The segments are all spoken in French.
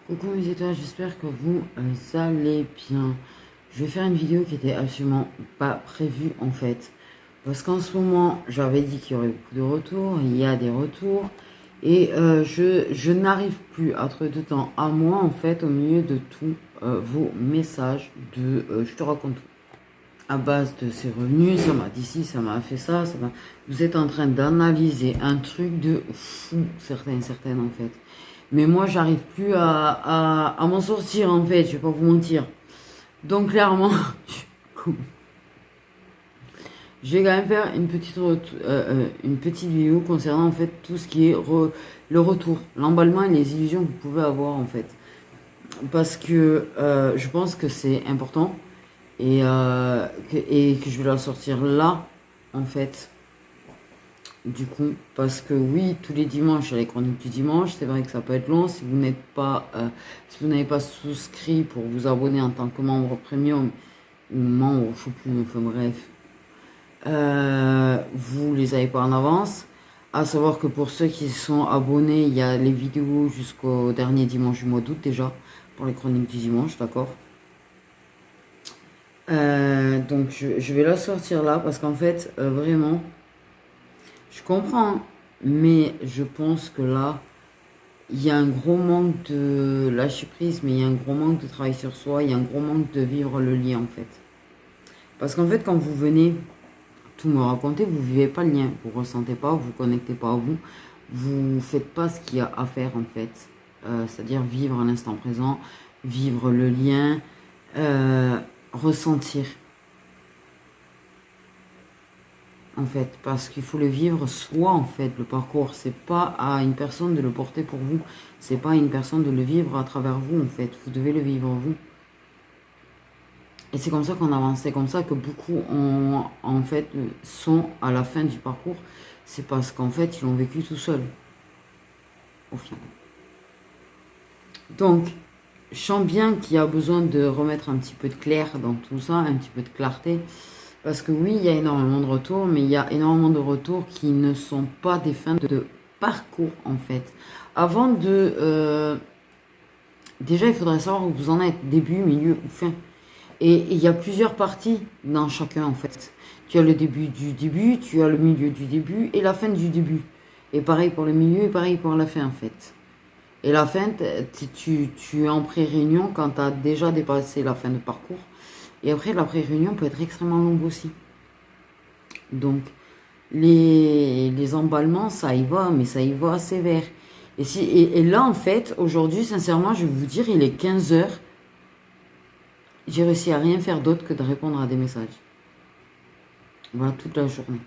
Coucou mes étoiles, j'espère que vous allez bien. Je vais faire une vidéo qui était absolument pas prévue en fait. Parce qu'en ce moment, j'avais dit qu'il y aurait beaucoup de retours, il y a des retours. Et je n'arrive plus à trouver de temps à moi en fait au milieu de tous vos messages de je te raconte tout. À base de ces revenus, ça m'a dit ci, ça m'a fait ça, Vous êtes en train d'analyser un truc de fou, certaines en fait. Mais moi, j'arrive plus à m'en sortir, en fait, je vais pas vous mentir. Donc, clairement, je vais quand même faire une petite vidéo concernant, en fait, tout ce qui est le retour, l'emballement et les illusions que vous pouvez avoir, en fait. Parce que je pense que c'est important et que je vais la sortir là, en fait. Du coup, parce que oui, tous les dimanches, il y a les chroniques du dimanche, c'est vrai que ça peut être long. Si vous n'êtes pas, si vous n'avez pas souscrit pour vous abonner en tant que membre premium ou membre, je sais plus, enfin bref, vous les avez pas en avance. À savoir que pour ceux qui sont abonnés, il y a les vidéos jusqu'au dernier dimanche du mois d'août déjà, pour les chroniques du dimanche, d'accord. Donc je vais la sortir là parce qu'en fait, vraiment. Je comprends, mais je pense que là, il y a un gros manque de lâcher prise, mais il y a un gros manque de travail sur soi, il y a un gros manque de vivre le lien en fait. Parce qu'en fait, quand vous venez tout me raconter, vous vivez pas le lien, vous ressentez pas, vous connectez pas à vous, vous faites pas ce qu'il y a à faire en fait. C'est-à-dire vivre l'instant présent, vivre le lien, ressentir. En fait, parce qu'il faut le vivre soi, en fait, le parcours. C'est pas à une personne de le porter pour vous. C'est pas à une personne de le vivre à travers vous, en fait. Vous devez le vivre vous. Et c'est comme ça qu'on avance. C'est comme ça que beaucoup, en fait, sont à la fin du parcours. C'est parce qu'en fait, ils l'ont vécu tout seul. Au final. Donc, je sens bien qu'il y a besoin de remettre un petit peu de clair dans tout ça, un petit peu de clarté. Parce que oui, il y a énormément de retours, mais il y a énormément de retours qui ne sont pas des fins de parcours, en fait. Avant de... déjà, il faudrait savoir où vous en êtes, début, milieu ou fin. Et il y a plusieurs parties dans chacun, en fait. Tu as le début du début, tu as le milieu du début et la fin du début. Et pareil pour le milieu et pareil pour la fin, en fait. Et la fin, tu es en pré-réunion quand tu as déjà dépassé la fin de parcours. Et après, la pré-réunion peut être extrêmement longue aussi. Donc, les emballements, ça y va, mais ça y va sévère. Et là, en fait, aujourd'hui, sincèrement, je vais vous dire, il est 15 heures. J'ai réussi à rien faire d'autre que de répondre à des messages. Voilà, toute la journée.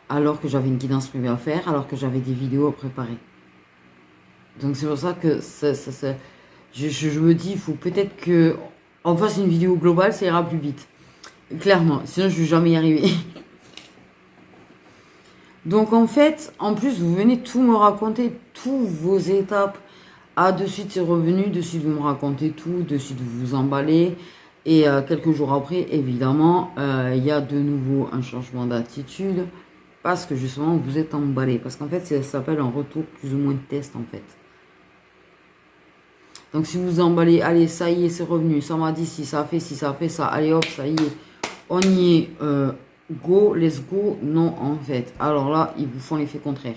Alors que j'avais une guidance privée à faire, alors que j'avais des vidéos à préparer. Donc, c'est pour ça que je me dis, il faut peut-être que on fasse une vidéo globale, ça ira plus vite. Clairement, sinon je vais jamais y arriver. Donc en fait, en plus, vous venez tout me raconter, toutes vos étapes. Ah, de suite c'est revenu, de suite vous me racontez tout, de suite vous vous emballez. Et quelques jours après, évidemment, il y a de nouveau un changement d'attitude. Parce que justement, vous êtes emballé. Parce qu'en fait, ça s'appelle un retour plus ou moins de test en fait. Donc si vous emballez, allez, ça y est, c'est revenu, ça m'a dit si, ça a fait si, ça a fait ça, allez hop, ça y est, on y est, go, let's go, non en fait. Alors là, ils vous font l'effet contraire.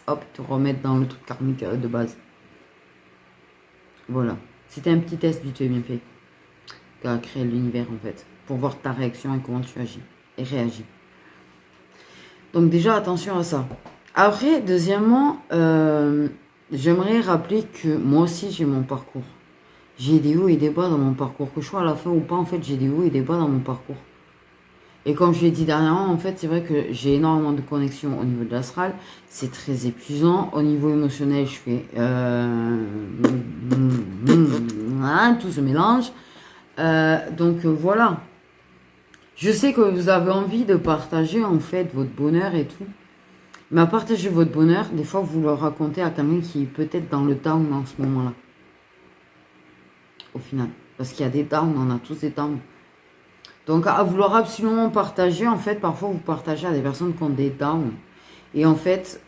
Hop, te remettre dans le truc karmique de base. Voilà. C'était un petit test vite fait, bien fait, qui a créé l'univers en fait, pour voir ta réaction et comment tu agis et réagis. Donc déjà, attention à ça. Après, deuxièmement, j'aimerais rappeler que moi aussi j'ai mon parcours. J'ai des hauts et des bas dans mon parcours. Que je sois à la fin ou pas, en fait, j'ai des hauts et des bas dans mon parcours. Et comme je l'ai dit dernièrement, en fait, c'est vrai que j'ai énormément de connexions au niveau de l'astral. C'est très épuisant. Au niveau émotionnel, je fais... tout se mélange. Donc voilà. Je sais que vous avez envie de partager, en fait, votre bonheur et tout. Mais à partager votre bonheur, des fois, vous le racontez à quelqu'un qui est peut-être dans le down en ce moment-là. Au final. Parce qu'il y a des downs, on a tous des downs. Donc, à vouloir absolument partager, en fait, parfois, vous partagez à des personnes qui ont des downs. Et en fait,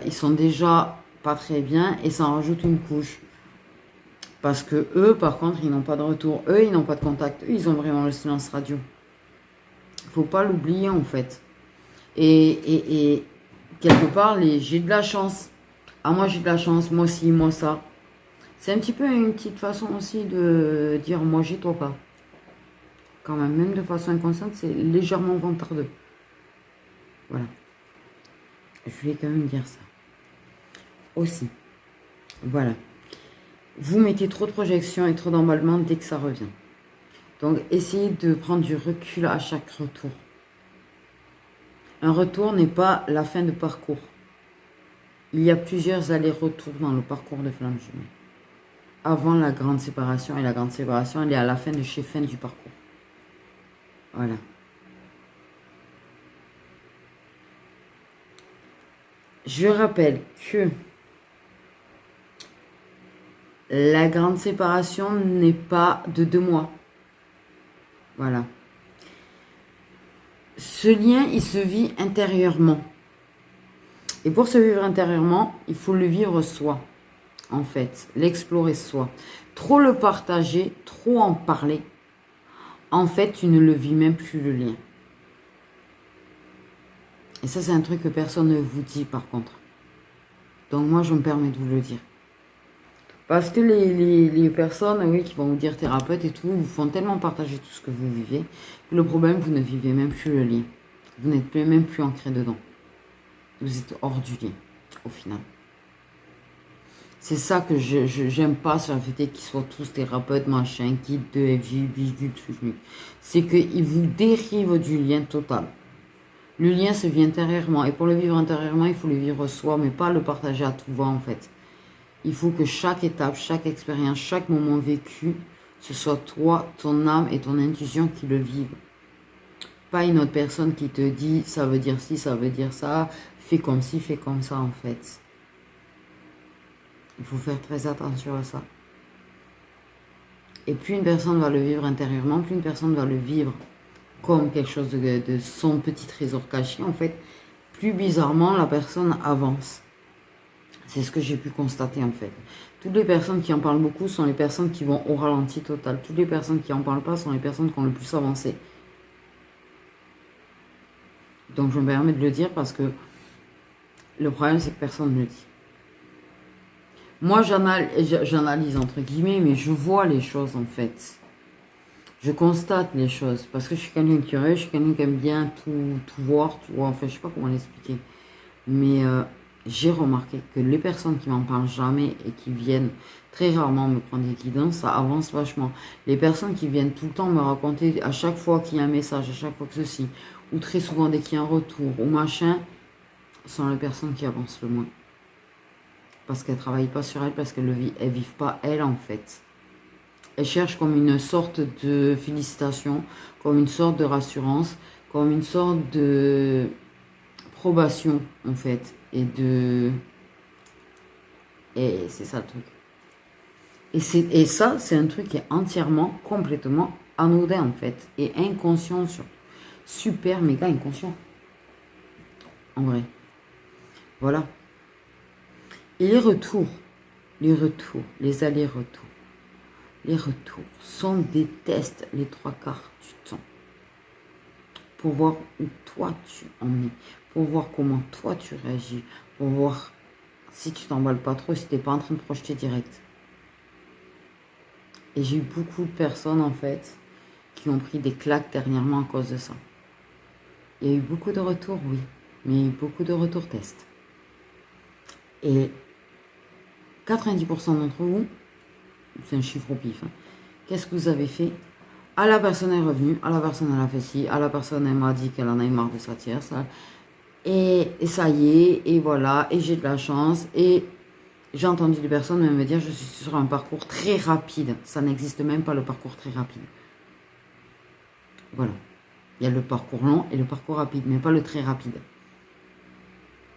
ils sont déjà pas très bien et ça en rajoute une couche. Parce que eux, par contre, ils n'ont pas de retour. Eux, ils n'ont pas de contact. Eux, ils ont vraiment le silence radio. Faut pas l'oublier, en fait. Et quelque part, j'ai de la chance. Ah, moi, j'ai de la chance. Moi, ci, moi, ça. C'est un petit peu une petite façon aussi de dire moi, j'ai, toi, pas. Quand même de façon inconsciente, c'est légèrement vantardeux. Voilà. Je voulais quand même dire ça. Aussi. Voilà. Vous mettez trop de projections et trop d'emballement dès que ça revient. Donc, essayez de prendre du recul à chaque retour. Un retour n'est pas la fin de parcours. Il y a plusieurs allers-retours dans le parcours de flamme jumelle. Avant la grande séparation, et la grande séparation, elle est à la fin de chez fin du parcours. Voilà. Je rappelle que la grande séparation n'est pas de 2 mois. Voilà. Ce lien, il se vit intérieurement. Et pour se vivre intérieurement, il faut le vivre soi, en fait. L'explorer soi. Trop le partager, trop en parler. En fait, tu ne le vis même plus, le lien. Et ça, c'est un truc que personne ne vous dit, par contre. Donc, moi, je me permets de vous le dire. Parce que les personnes, oui, qui vont vous dire thérapeute et tout, vous font tellement partager tout ce que vous vivez, que le problème, vous ne vivez même plus le lien. Vous n'êtes même plus ancré dedans. Vous êtes hors du lien, au final. C'est ça que j'aime pas sur le fait qu'ils soient tous thérapeutes, machin, guide de FJ, du truc. C'est qu'ils vous dérivent du lien total. Le lien se vit intérieurement. Et pour le vivre intérieurement, il faut le vivre soi, mais pas le partager à tout va, en fait. Il faut que chaque étape, chaque expérience, chaque moment vécu, ce soit toi, ton âme et ton intuition qui le vivent. Pas une autre personne qui te dit ça veut dire ci, ça veut dire ça, fais comme ci, fais comme ça, en fait. Il faut faire très attention à ça. Et plus une personne va le vivre intérieurement, plus une personne va le vivre comme quelque chose de son petit trésor caché, en fait, plus bizarrement la personne avance. C'est ce que j'ai pu constater, en fait. Toutes les personnes qui en parlent beaucoup sont les personnes qui vont au ralenti total. Toutes les personnes qui en parlent pas sont les personnes qui ont le plus avancé. Donc je me permets de le dire parce que le problème, c'est que personne ne le dit. Moi, j'analyse entre guillemets, mais je vois les choses, en fait. Je constate les choses parce que je suis quelqu'un de curieux, je suis quelqu'un qui aime bien tout voir, tout voir. Enfin, je sais pas comment l'expliquer. Mais j'ai remarqué que les personnes qui m'en parlent jamais et qui viennent très rarement me prendre des guidances, ça avance vachement. Les personnes qui viennent tout le temps me raconter à chaque fois qu'il y a un message, à chaque fois que ceci, ou très souvent dès qu'il y a un retour, ou machin, sont les personnes qui avancent le moins. Parce qu'elles ne travaillent pas sur elles, parce qu'elles ne vivent pas elles, en fait. Elles cherchent comme une sorte de félicitation, comme une sorte de rassurance, comme une sorte de probation, en fait. Et c'est ça le truc. Et ça, c'est un truc qui est entièrement, complètement anodin, en fait. Et inconscient, surtout. Super, méga inconscient. En vrai. Voilà. Et les retours, les allers-retours, les retours sont des tests les 3/4 du temps. Pour voir où toi tu en es, pour voir comment toi tu réagis, pour voir si tu t'emballes pas trop, si tu n'es pas en train de projeter direct. Et j'ai eu beaucoup de personnes en fait qui ont pris des claques dernièrement à cause de ça. Il y a eu beaucoup de retours, oui, mais il y a eu beaucoup de retours tests. Et 90% d'entre vous, c'est un chiffre au pif, hein, qu'est-ce que vous avez fait? Ah, la personne est revenue, ah, la personne elle a fait ci, ah, la personne elle m'a dit qu'elle en a eu marre de sa tierce, et ça y est, et voilà, et j'ai de la chance, et j'ai entendu des personnes même me dire je suis sur un parcours très rapide, ça n'existe même pas le parcours très rapide. Voilà, il y a le parcours long et le parcours rapide, mais pas le très rapide,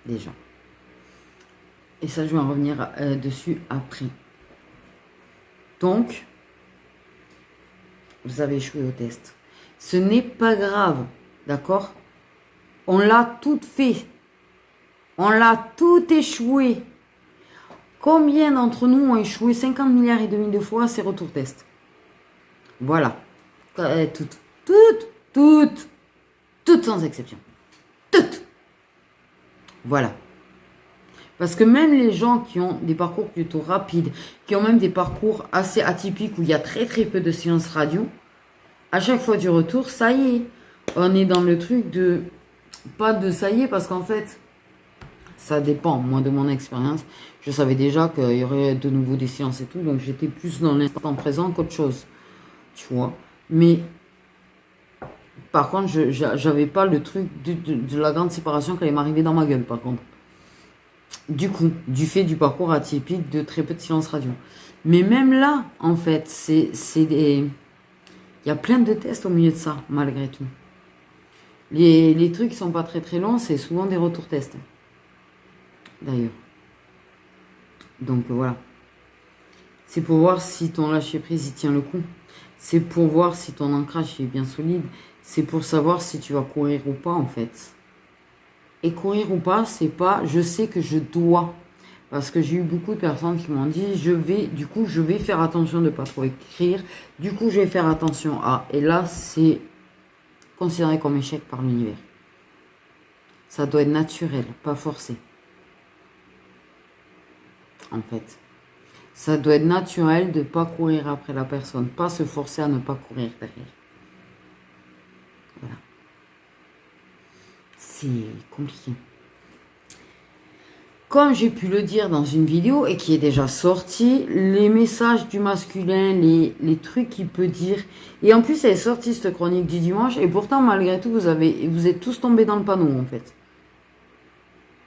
déjà. Et ça, je vais en revenir dessus après. Donc, vous avez échoué au test. Ce n'est pas grave, d'accord? On l'a tout fait. On l'a tout échoué. Combien d'entre nous ont échoué 50 milliards et demi de fois ces retours tests? Voilà. Toutes sans exception. Toutes. Voilà. Parce que même les gens qui ont des parcours plutôt rapides, qui ont même des parcours assez atypiques où il y a très très peu de séances radio, à chaque fois du retour, ça y est. On est dans le truc de... Pas de ça y est, parce qu'en fait, ça dépend, moi, de mon expérience. Je savais déjà qu'il y aurait de nouveau des séances et tout, donc j'étais plus dans l'instant présent qu'autre chose. Tu vois. Mais, par contre, j'avais pas le truc de la grande séparation qui allait m'arriver dans ma gueule, par contre. Du coup, du fait du parcours atypique de très peu de silence radio. Mais même là, en fait, c'est des... Il y a plein de tests au milieu de ça, malgré tout. Les trucs qui sont pas très très longs, c'est souvent des retours tests. D'ailleurs. Donc voilà. C'est pour voir si ton lâcher prise il tient le coup. C'est pour voir si ton ancrage est bien solide. C'est pour savoir si tu vas courir ou pas, en fait. Et courir ou pas, c'est pas je sais que je dois. Parce que j'ai eu beaucoup de personnes qui m'ont dit je vais faire attention de ne pas trop écrire. Du coup, je vais faire attention à. Et là, c'est considéré comme échec par l'univers. Ça doit être naturel, pas forcé. En fait. Ça doit être naturel de ne pas courir après la personne. Pas se forcer à ne pas courir derrière. Voilà. C'est compliqué. Comme j'ai pu le dire dans une vidéo et qui est déjà sortie, les messages du masculin, les trucs qu'il peut dire. Et en plus, elle est sortie cette chronique du dimanche. Et pourtant, malgré tout, vous êtes tous tombés dans le panneau, en fait.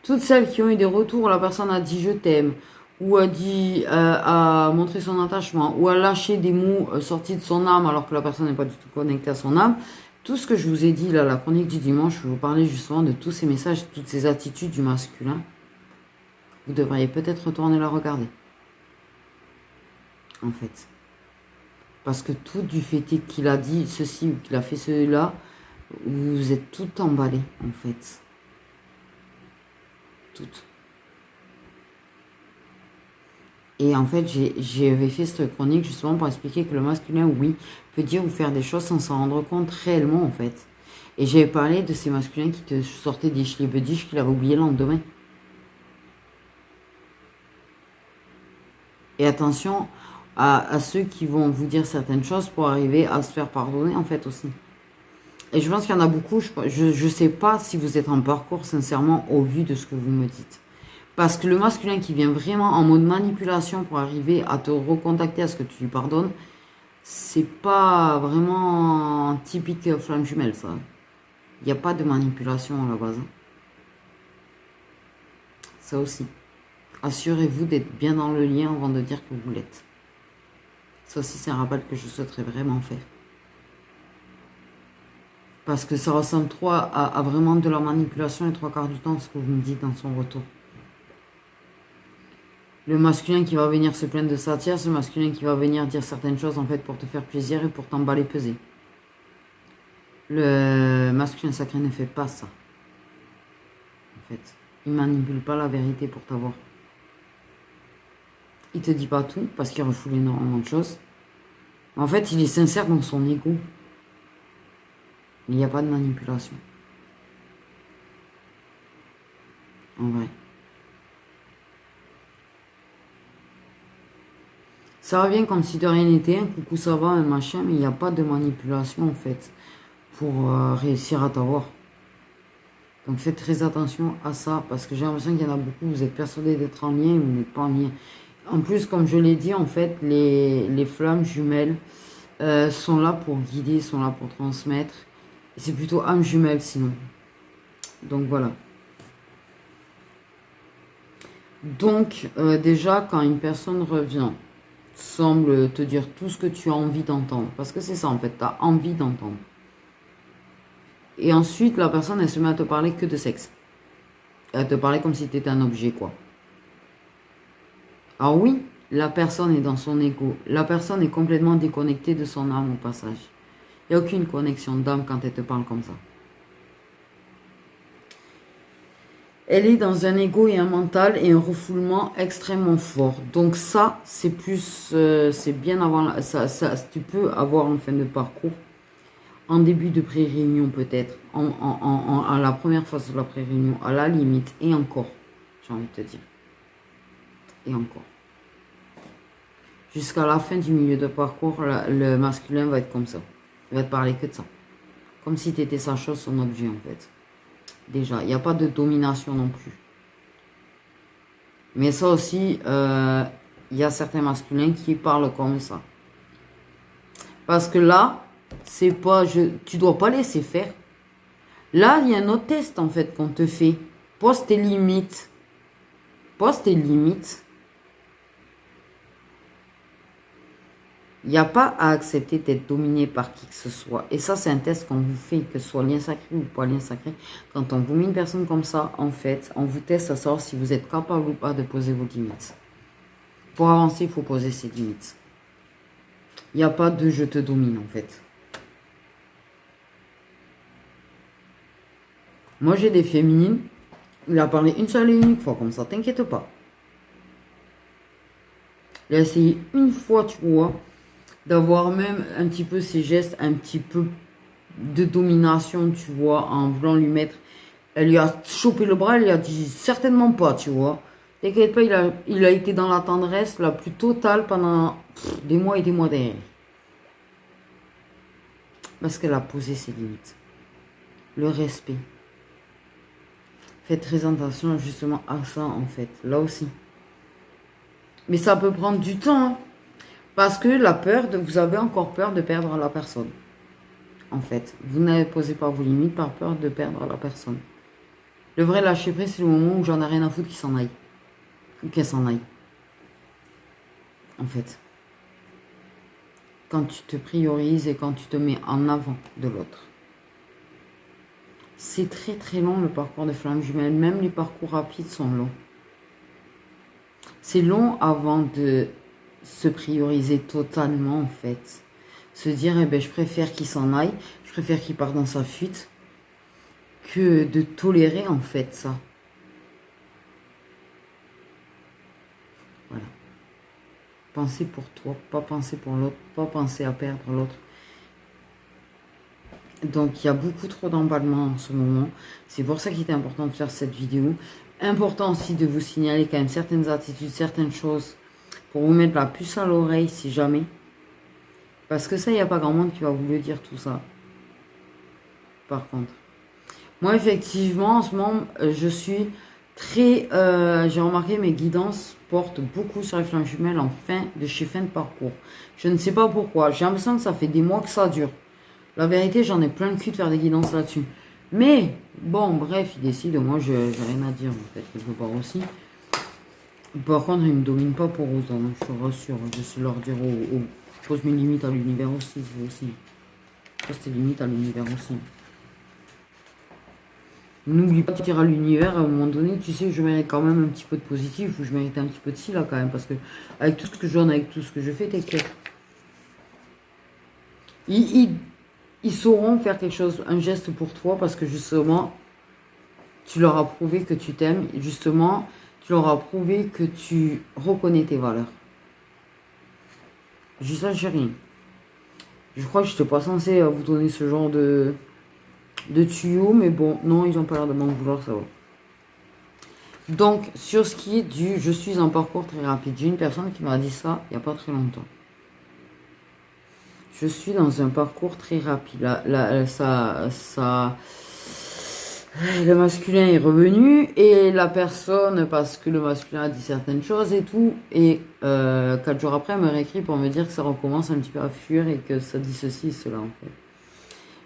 Toutes celles qui ont eu des retours où la personne a dit je t'aime, ou a dit, a montré son attachement, ou a lâché des mots sortis de son âme alors que la personne n'est pas du tout connectée à son âme. Tout ce que je vous ai dit là, la chronique du dimanche, je vais vous parler justement de tous ces messages, toutes ces attitudes du masculin. Vous devriez peut-être retourner la regarder. En fait. Parce que tout du fait qu'il a dit ceci ou qu'il a fait cela, vous êtes tout emballé, en fait. Toutes. Et en fait, j'avais fait cette chronique justement pour expliquer que le masculin, oui, peut dire ou faire des choses sans s'en rendre compte réellement, en fait. Et j'avais parlé de ces masculins qui te sortaient des schliebediches qu'il avait oublié le lendemain. Et attention à ceux qui vont vous dire certaines choses pour arriver à se faire pardonner, en fait, aussi. Et je pense qu'il y en a beaucoup, je sais pas si vous êtes en parcours, sincèrement, au vu de ce que vous me dites. Parce que le masculin qui vient vraiment en mode manipulation pour arriver à te recontacter à ce que tu lui pardonnes, c'est pas vraiment typique flamme jumelle, ça. Il n'y a pas de manipulation à la base. Ça aussi. Assurez-vous d'être bien dans le lien avant de dire que vous l'êtes. Ça aussi, c'est un rappel que je souhaiterais vraiment faire. Parce que ça ressemble trop à vraiment de la manipulation les trois quarts du temps, ce que vous me dites dans son retour. Le masculin qui va venir se plaindre de sa tierce, le masculin qui va venir dire certaines choses en fait pour te faire plaisir et pour t'emballer peser. Le masculin sacré ne fait pas ça. En fait, il manipule pas la vérité pour t'avoir. Il te dit pas tout parce qu'il refoule énormément de choses. En fait, il est sincère dans son ego. Il n'y a pas de manipulation. En vrai. Ça revient comme si de rien n'était, un coucou ça va, un machin, mais il n'y a pas de manipulation en fait pour réussir à t'avoir. Donc faites très attention à ça, parce que j'ai l'impression qu'il y en a beaucoup, vous êtes persuadés d'être en lien, vous n'êtes pas en lien. En plus, comme je l'ai dit, en fait, les flammes jumelles sont là pour guider, sont là pour transmettre. C'est plutôt âme jumelle sinon. Donc voilà. Donc déjà, quand une personne revient, semble te dire tout ce que tu as envie d'entendre. Parce que c'est ça en fait, tu as envie d'entendre. Et ensuite, la personne, elle se met à te parler que de sexe. Elle te parler comme si tu étais un objet, quoi. Alors oui, la personne est dans son ego. La personne est complètement déconnectée de son âme au passage. Il n'y a aucune connexion d'âme quand elle te parle comme ça. Elle est dans un ego et un mental et un refoulement extrêmement fort. Donc ça, c'est plus, c'est bien avant, tu peux avoir en fin de parcours, en début de pré-réunion peut-être, à la première phase de la pré-réunion, à la limite, et encore, j'ai envie de te dire. Et encore. Jusqu'à la fin du milieu de parcours, le masculin va être comme ça. Il va te parler que de ça. Comme si tu étais sa chose, son objet en fait. Déjà, il n'y a pas de domination non plus. Mais ça aussi, il y a certains masculins qui parlent comme ça. Parce que là, c'est pas, tu dois pas laisser faire. Là, il y a un autre test en fait qu'on te fait. Pose tes limites. Pose tes limites. Il n'y a pas à accepter d'être dominé par qui que ce soit. Et ça, c'est un test qu'on vous fait, que ce soit lien sacré ou pas lien sacré. Quand on vous met une personne comme ça, en fait, on vous teste à savoir si vous êtes capable ou pas de poser vos limites. Pour avancer, il faut poser ses limites. Il n'y a pas de je te domine, en fait. Moi, j'ai des féminines. Il a parlé une seule et unique fois, comme ça, t'inquiète pas. Il a essayé une fois, tu vois, d'avoir même un petit peu ces gestes, un petit peu de domination, tu vois, en voulant lui mettre. Elle lui a chopé le bras, elle lui a dit certainement pas, tu vois. T'inquiète pas, il a été dans la tendresse la plus totale pendant des mois et des mois derrière. Parce qu'elle a posé ses limites. Le respect. Faites très attention justement à ça, en fait. Là aussi. Mais ça peut prendre du temps, hein. Parce que la peur, vous avez encore peur de perdre la personne. En fait, vous n'avez posé pas vos limites par peur de perdre la personne. Le vrai lâcher prise, c'est le moment où j'en ai rien à foutre qu'il s'en aille. Ou qu'elle s'en aille. En fait. Quand tu te priorises et quand tu te mets en avant de l'autre. C'est très très long le parcours de flamme jumelle. Même les parcours rapides sont longs. C'est long avant de se prioriser totalement en fait. Se dire, eh ben, je préfère qu'il s'en aille, je préfère qu'il parte dans sa fuite, que de tolérer en fait ça. Voilà. Penser pour toi, pas penser pour l'autre, pas penser à perdre l'autre. Donc il y a beaucoup trop d'emballement en ce moment. C'est pour ça qu'il était important de faire cette vidéo. Important aussi de vous signaler quand même certaines attitudes, certaines choses pour vous mettre la puce à l'oreille si jamais. Parce que ça, il n'y a pas grand monde qui va vous le dire tout ça. Par contre. Moi, effectivement, en ce moment, je suis très... j'ai remarqué mes guidances portent beaucoup sur les flammes jumelles chez fin de parcours. Je ne sais pas pourquoi. J'ai l'impression que ça fait des mois que ça dure. La vérité, j'en ai plein le cul de faire des guidances là-dessus. Mais, bon, bref, il décide. Moi, j'ai rien à dire, en fait, quelque part aussi. Par contre, il ne me domine pas pour autant. Je te rassure. Je sais leur dire je pose mes limites à l'univers aussi, vous aussi. Je pose tes limites à l'univers aussi. N'oublie pas de dire à l'univers, à un moment donné, tu sais, je mérite quand même un petit peu de positif, ou je mérite un petit peu de ci, là, quand même, parce que avec tout ce que je donne, avec tout ce que je fais, t'inquiète. Ils sauront faire quelque chose, un geste pour toi, parce que justement, tu leur as prouvé que tu t'aimes, justement, tu leur as prouvé que tu reconnais tes valeurs. Juste ça, j'ai rien. Je crois que je n'étais pas censé vous donner ce genre de tuyaux, mais bon, non, ils n'ont pas l'air de m'en vouloir, ça va. Donc, sur ce qui est du je suis en parcours très rapide, j'ai une personne qui m'a dit ça il n'y a pas très longtemps. Je suis dans un parcours très rapide. Le masculin est revenu et la personne, parce que le masculin a dit certaines choses et tout, et 4 jours après, elle me réécrit pour me dire que ça recommence un petit peu à fuir et que ça dit ceci et cela en fait.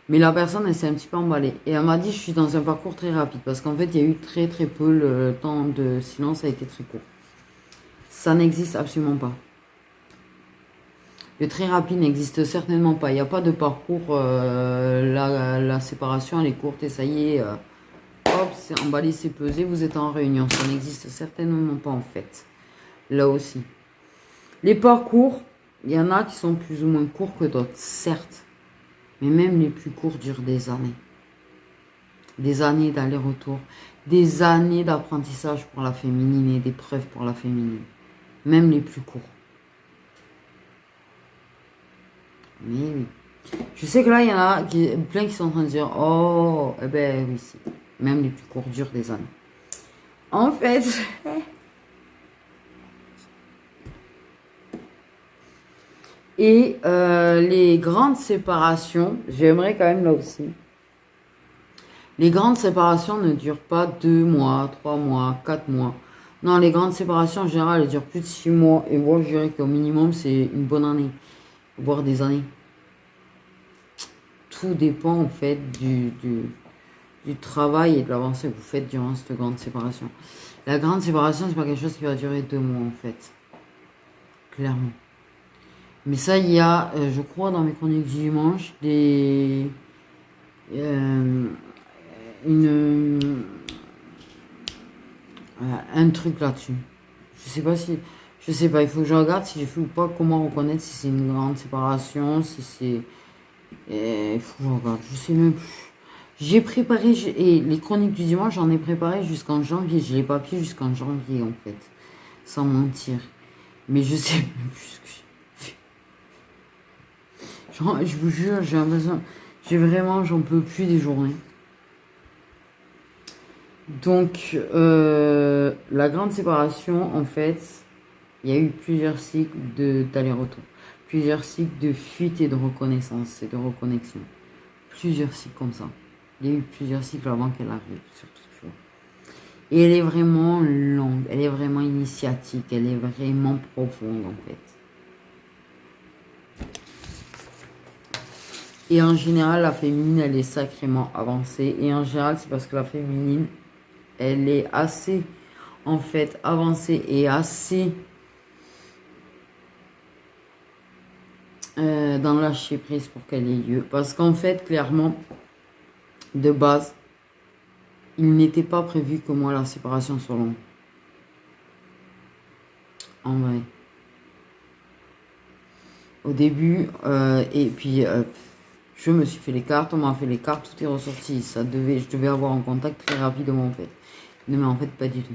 Mais la personne, elle s'est un petit peu emballée. Et elle m'a dit, je suis dans un parcours très rapide. Parce qu'en fait, il y a eu très très peu, le temps de silence a été très court. Ça n'existe absolument pas. Le très rapide n'existe certainement pas. Il n'y a pas de parcours, la séparation, elle est courte et ça y est. Hop, c'est emballé, c'est pesé, vous êtes en réunion. Ça n'existe certainement pas en fait. Là aussi. Les parcours, il y en a qui sont plus ou moins courts que d'autres, certes. Mais même les plus courts durent des années. Des années d'aller-retour. des années d'apprentissage pour la féminine et d'épreuves pour la féminine. Même les plus courts. Mais oui. Je sais que là, il y en a plein qui sont en train de dire, oh, eh ben oui, même les plus courts durent des années. En fait, et les grandes séparations, j'aimerais quand même là aussi. Les grandes séparations ne durent pas 2 mois, 3 mois, 4 mois. Non, les grandes séparations en général, elles durent plus de 6 mois. Et moi, je dirais qu'au minimum, c'est une bonne année, voire des années. Tout dépend en fait du travail et de l'avancée que vous faites durant cette grande séparation. La grande séparation, c'est pas quelque chose qui va durer 2 mois en fait. Clairement. Mais ça, il y a, je crois, dans mes chroniques du dimanche, un truc là-dessus. Je sais pas, il faut que je regarde si j'ai fait ou pas, comment reconnaître si c'est une grande séparation, si c'est, il faut que je regarde, je sais même plus. J'ai préparé, et les chroniques du dimanche, j'en ai préparé jusqu'en janvier, j'ai les papiers jusqu'en janvier en fait, sans mentir. Mais je sais même plus ce que j'ai fait. Je vous jure, j'ai l'impression, j'en peux plus des journées. Donc, la grande séparation, en fait, il y a eu plusieurs cycles d'aller-retour. Plusieurs cycles de fuite et de reconnaissance et de reconnexion. Plusieurs cycles comme ça. Il y a eu plusieurs cycles avant qu'elle arrive, surtout, tu vois. Et elle est vraiment longue, elle est vraiment initiatique, elle est vraiment profonde, en fait. Et en général, la féminine, elle est sacrément avancée. Et en général, c'est parce que la féminine, elle est assez, en fait, avancée et assez dans le lâcher prise pour qu'elle ait lieu. Parce qu'en fait, clairement, de base, il n'était pas prévu que moi, la séparation soit longue. En vrai. Au début, et puis, je me suis fait les cartes, on m'a fait les cartes, tout est ressorti. Je devais avoir un contact très rapidement, en fait. Non, mais en fait, pas du tout.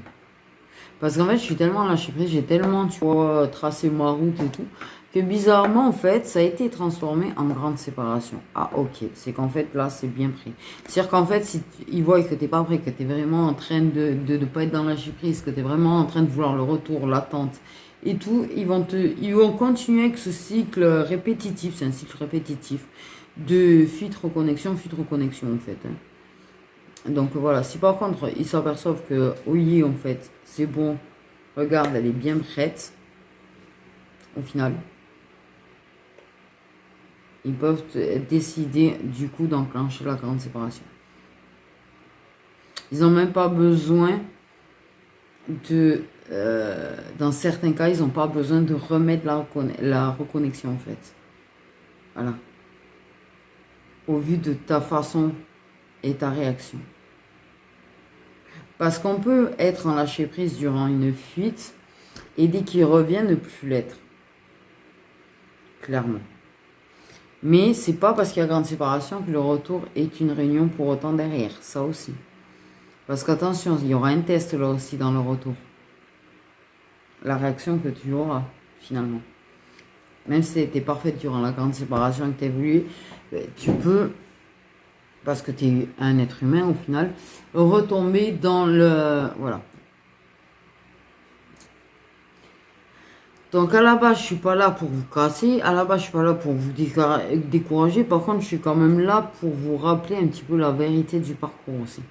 Parce qu'en fait, je suis tellement lâché prise, j'ai tellement, tu vois, tracé ma route et tout, que bizarrement, en fait, ça a été transformé en grande séparation. Ah, ok. C'est qu'en fait, là, c'est bien pris. C'est-à-dire qu'en fait, si ils voient que t'es pas prêt, que t'es vraiment en train de pas être dans la lâcher prise, que t'es vraiment en train de vouloir le retour, l'attente et tout, ils vont continuer avec ce cycle répétitif. C'est un cycle répétitif de fuite, reconnexion, en fait. Donc voilà, si par contre ils s'aperçoivent que oui, en fait, c'est bon, regarde, elle est bien prête, au final, ils peuvent décider du coup d'enclencher la grande séparation. Ils n'ont même pas besoin de, dans certains cas, ils n'ont pas besoin de remettre la reconnexion en fait. Voilà. Au vu de ta façon et ta réaction. Parce qu'on peut être en lâcher prise durant une fuite et dès qu'il revient ne plus l'être. Clairement. Mais c'est pas parce qu'il y a grande séparation que le retour est une réunion pour autant derrière. Ça aussi. Parce qu'attention, il y aura un test là aussi dans le retour. La réaction que tu auras finalement. Même si tu étais parfaite durant la grande séparation que tu as voulu, tu peux, parce que tu es un être humain au final, retomber dans le... Voilà. Donc à la base, je suis pas là pour vous casser, à la base, je suis pas là pour vous décourager. Par contre, je suis quand même là pour vous rappeler un petit peu la vérité du parcours aussi.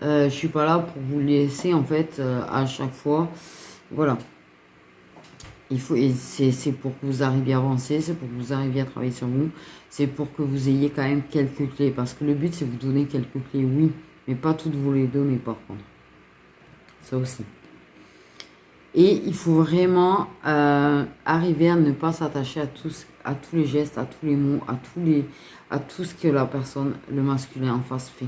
Je suis pas là pour vous laisser en fait à chaque fois. Voilà. C'est pour que vous arriviez à avancer, c'est pour que vous arriviez à travailler sur vous, c'est pour que vous ayez quand même quelques clés. Parce que le but, c'est de vous donner quelques clés, oui, mais pas toutes vous les donner par contre. Ça aussi. Et il faut vraiment arriver à ne pas s'attacher à tous les gestes, à tous les mots, à tout ce que la personne, le masculin en face fait.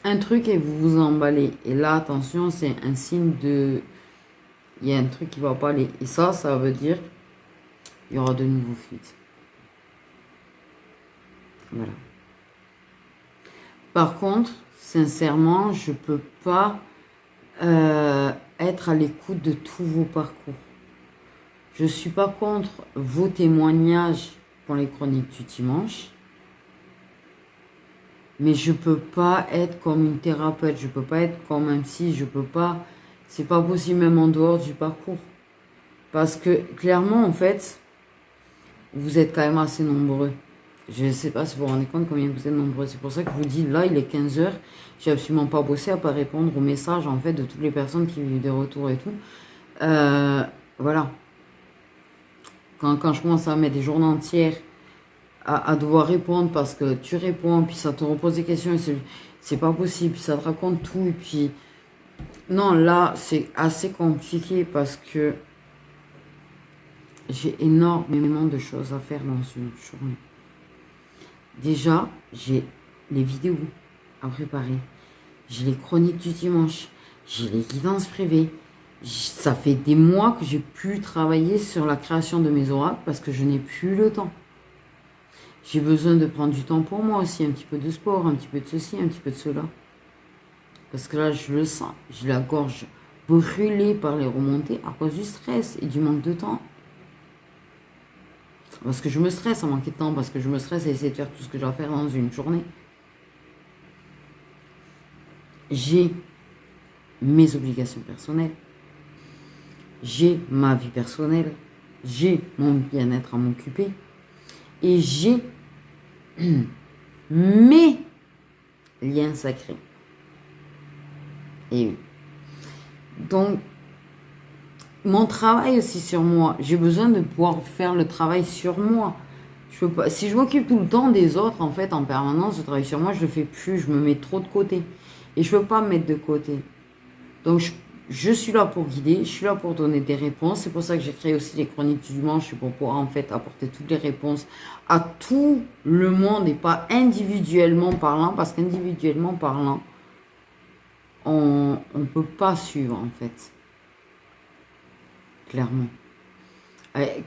Un truc et vous vous emballez. Et là, attention, c'est un signe de... Il y a un truc qui va pas aller. Et ça veut dire il y aura de nouveaux fuites. Voilà. Par contre, sincèrement, je peux pas être à l'écoute de tous vos parcours. Je suis pas contre vos témoignages pour les chroniques du dimanche, mais je peux pas être comme une thérapeute, je peux pas être comme un psy, je peux pas, c'est pas possible même en dehors du parcours. Parce que clairement, en fait, vous êtes quand même assez nombreux. Je ne sais pas si vous vous rendez compte combien vous êtes nombreux. C'est pour ça que je vous dis, là, il est 15 heures. J'ai absolument pas bossé à pas répondre aux messages, en fait, de toutes les personnes qui vivent des retours et tout. Voilà. Quand je commence à mettre des journées entières à devoir répondre parce que tu réponds, puis ça te repose des questions, et c'est pas possible, puis ça te raconte tout, et puis... Non, là, c'est assez compliqué parce que j'ai énormément de choses à faire dans une journée. Déjà, j'ai les vidéos à préparer. J'ai les chroniques du dimanche. J'ai les guidances privées. Ça fait des mois que j'ai pu travailler sur la création de mes oracles parce que je n'ai plus le temps. J'ai besoin de prendre du temps pour moi aussi, un petit peu de sport, un petit peu de ceci, un petit peu de cela. Parce que là, je le sens. J'ai la gorge brûlée par les remontées à cause du stress et du manque de temps. Parce que je me stresse à manquer de temps, parce que je me stresse à essayer de faire tout ce que je dois faire dans une journée. J'ai mes obligations personnelles. J'ai ma vie personnelle. J'ai mon bien-être à m'occuper. Et j'ai mes liens sacrés. Et oui. Donc, mon travail aussi sur moi. J'ai besoin de pouvoir faire le travail sur moi. Je peux pas, si je m'occupe tout le temps des autres, en fait, en permanence, le travail sur moi, je le fais plus. Je me mets trop de côté. Et je peux pas me mettre de côté. Donc, je suis là pour guider. Je suis là pour donner des réponses. C'est pour ça que j'ai créé aussi les chroniques du dimanche. Pour pouvoir, en fait, apporter toutes les réponses à tout le monde et pas individuellement parlant. Parce qu'individuellement parlant, on ne peut pas suivre, en fait. Clairement.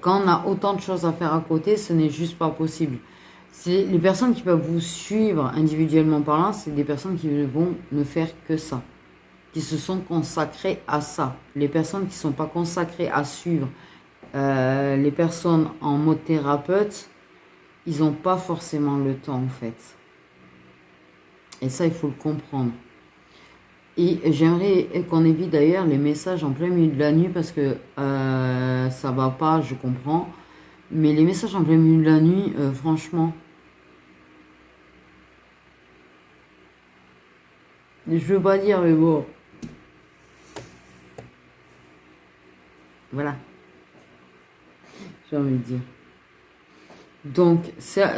Quand on a autant de choses à faire à côté, ce n'est juste pas possible. Les personnes qui peuvent vous suivre individuellement parlant, c'est des personnes qui vont ne faire que ça, qui se sont consacrées à ça. Les personnes qui ne sont pas consacrées à suivre les personnes en mode thérapeute, ils n'ont pas forcément le temps en fait. Et ça, il faut le comprendre. Et j'aimerais qu'on évite d'ailleurs les messages en plein milieu de la nuit parce que ça va pas, je comprends. Mais les messages en plein milieu de la nuit, franchement, je veux pas dire, mais bon. Voilà. J'ai envie de dire. Donc,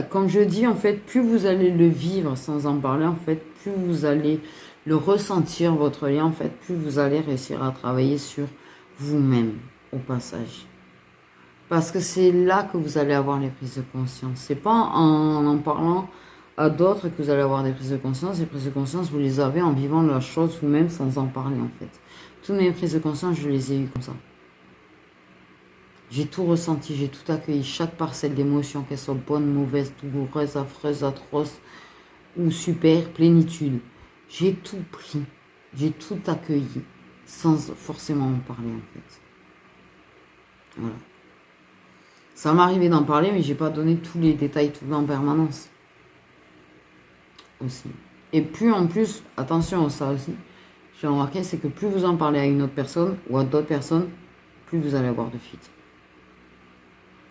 comme je dis, en fait, plus vous allez le vivre sans en parler, en fait, plus vous allez le ressentir, votre lien, en fait, plus vous allez réussir à travailler sur vous-même, au passage. Parce que c'est là que vous allez avoir les prises de conscience. C'est pas en parlant à d'autres que vous allez avoir des prises de conscience. Les prises de conscience, vous les avez en vivant la chose vous-même sans en parler, en fait. Toutes mes prises de conscience, je les ai eues comme ça. J'ai tout ressenti, j'ai tout accueilli, chaque parcelle d'émotion, qu'elle soit bonne, mauvaise, douloureuse, affreuse, atroce ou super, plénitude. J'ai tout pris, j'ai tout accueilli, sans forcément en parler en fait. Voilà. Ça m'arrivait d'en parler, mais j'ai pas donné tous les détails tout le temps en permanence. Aussi. Et plus en plus, attention à ça aussi, j'ai remarqué, c'est que plus vous en parlez à une autre personne ou à d'autres personnes, plus vous allez avoir de fuite.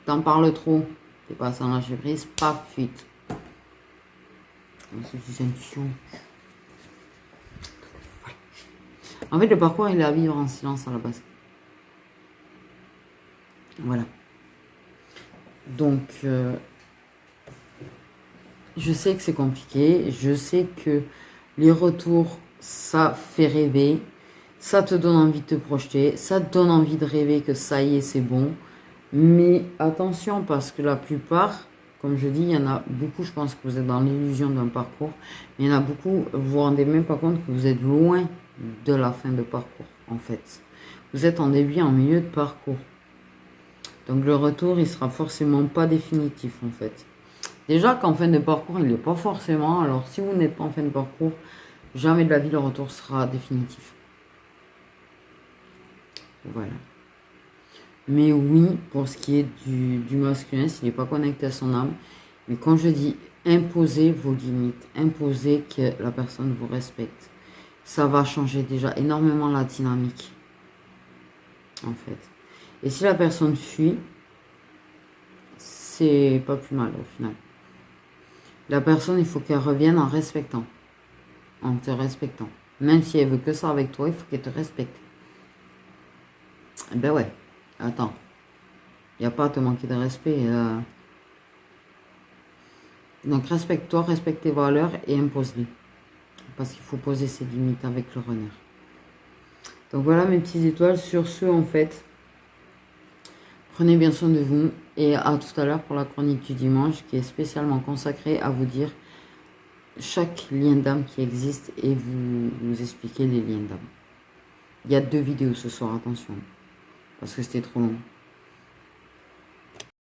T'en parles trop, t'es pas sans lâcher prise, pas fuite. C'est des intuitions. En fait, le parcours, il est à vivre en silence à la base. Voilà. Donc, je sais que c'est compliqué. Je sais que les retours, ça fait rêver. Ça te donne envie de te projeter. Ça te donne envie de rêver que ça y est, c'est bon. Mais attention, parce que la plupart, comme je dis, il y en a beaucoup, je pense que vous êtes dans l'illusion d'un parcours. Mais il y en a beaucoup, vous vous rendez même pas compte que vous êtes loin de la fin de parcours, en fait. Vous êtes en début, en milieu de parcours. Donc le retour, il sera forcément pas définitif, en fait. Déjà qu'en fin de parcours, il n'est pas forcément. Alors si vous n'êtes pas en fin de parcours, jamais de la vie le retour sera définitif. Voilà. Mais oui, pour ce qui est du masculin, s'il n'est pas connecté à son âme, mais quand je dis imposez vos limites, imposez que la personne vous respecte, ça va changer déjà énormément la dynamique, en fait. Et si la personne fuit, c'est pas plus mal au final. La personne, il faut qu'elle revienne en respectant, en te respectant. Même si elle veut que ça avec toi, il faut qu'elle te respecte. Eh ben ouais, attends. Il n'y a pas à te manquer de respect. Donc respecte-toi, respecte tes valeurs et impose-les. Parce qu'il faut poser ses limites avec le runner. Donc voilà mes petites étoiles. Sur ce, en fait, prenez bien soin de vous. Et à tout à l'heure pour la chronique du dimanche qui est spécialement consacrée à vous dire chaque lien d'âme qui existe et vous expliquer les liens d'âme. Il y a 2 vidéos ce soir, attention. Parce que c'était trop long.